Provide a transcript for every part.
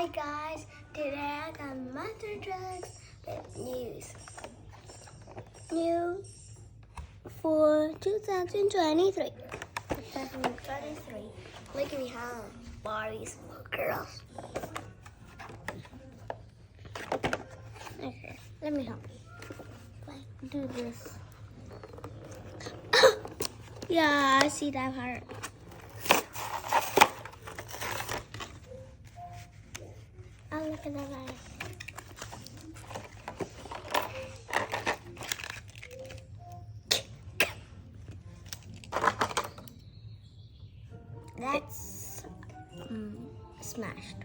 Hi guys, today I got Mother Drugs with news. New for 2023. 2023. Look at me have Barbies for girls. Okay, let me help you. Do this. Yeah, I see that part. Oh, look at that eyes. That's smashed.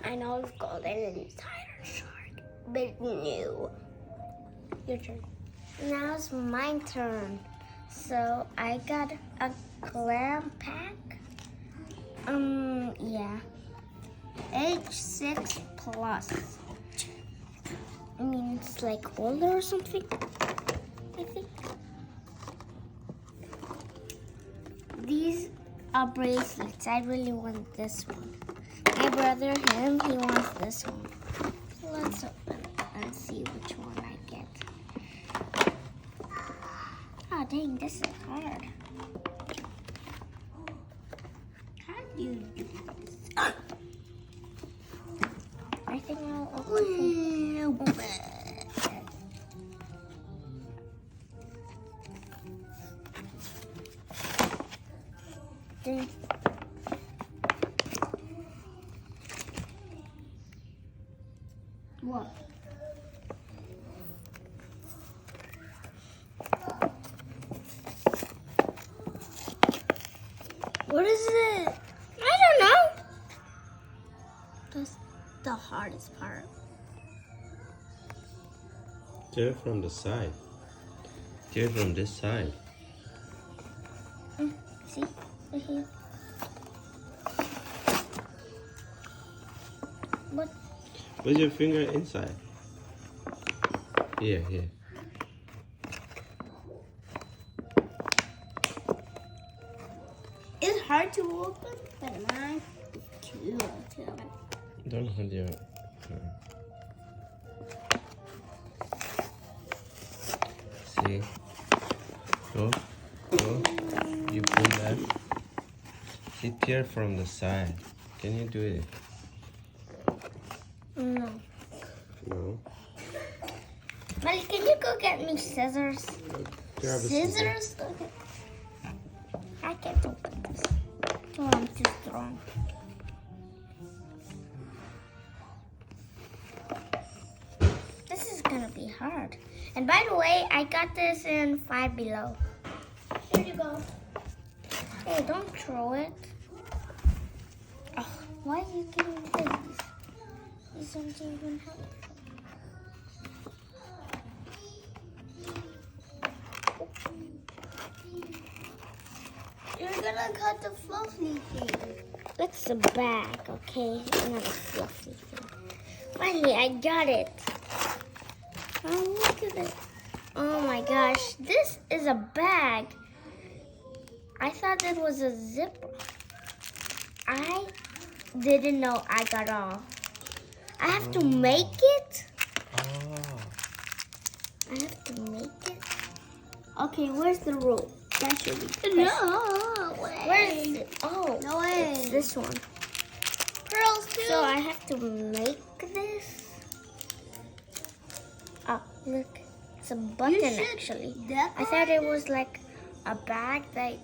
I know it's called an entire shark, but new. Your turn. Now it's my turn. So I got a clam pack. Yeah. H6 plus. I mean, it's like older or something, I think. These are bracelets. I really want this one. My brother, he wants this one. So let's open it and see which one I get. Oh, dang, this is hard. How do you do this? I think I'll open it. What? What is it? I don't know. That's the hardest part. Tear from the side. Tear from this side. See? Right here. What? Put your finger inside. Here. It's hard to open, but mine is too. Don't hold your. See? Go. You pull that. See, tear from the side. Can you do it? No. No. Molly, can you go get me scissors? Grab a Scissors? Okay. I can't open this. Oh, I'm too strong. This is gonna be hard. And by the way, I got this in Five Below. Here you go. Hey, don't throw it. Oh, why are you giving me these? These don't even help. You're gonna cut the fluffy thing. That's the bag, okay? Not a fluffy thing. Finally, I got it. Oh, look at it. Oh my gosh, this is a bag. I thought it was a zipper. I didn't know I got off. I have to make it? Oh. I have to make it? Okay, where's the rope? That should be No way. Where is it? Oh, No way. it's this one. Pearls too. So I have to make this. Oh, look. It's a button actually. I thought it was like a bag that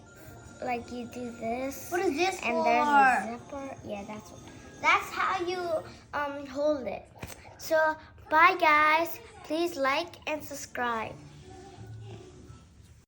like you do this. What is this and for? there's a zipper. Yeah, that's how you hold it. So bye guys. Please like and subscribe.